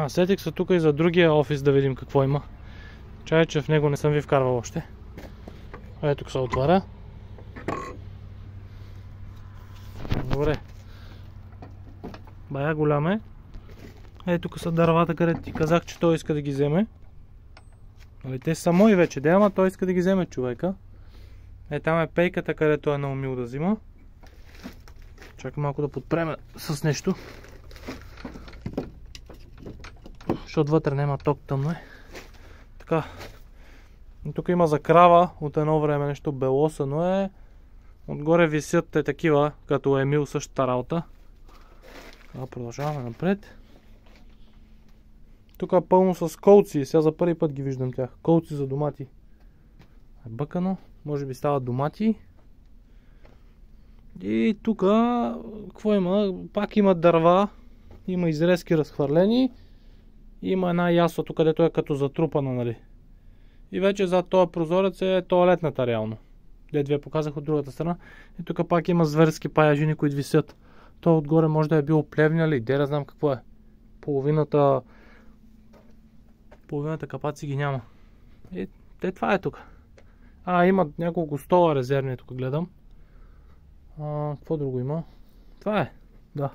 Сетих се тук и за другия офис да видим какво има. Чай, че в него не съм ви вкарвал още. Ето тук се отваря. Добре. Бая голям е. Ето тук са дървата, където ти казах, че той иска да ги вземе. Те са мои вече, да, ама той иска да ги вземе човека. Там е пейката, където е наумил да взима. Чакай малко да подпреме с нещо. Защото вътре няма ток, тъмно е. Така. Тук има за крава от едно време, нещо белосано е. Отгоре висят такива, като Емил същата работа. Продължаваме напред. Тук е пълно с колци, сега за първи път ги виждам тях. Колци за домати. Бъкано, може би стават домати. И тук, какво има? Пак има дърва, има изрезки разхвърлени. Има една ясла тук, където е като затрупана, нали. И вече зад този прозорец е тоалетната реално. Дед ви показах от другата страна. И тук пак има зверски паяжини, които висят. То отгоре може да е било плевня или де, да знам какво е. Половината капаци ги няма. И това е тук. Имат няколко стола резервни тук гледам. Какво друго има? Това е. Да.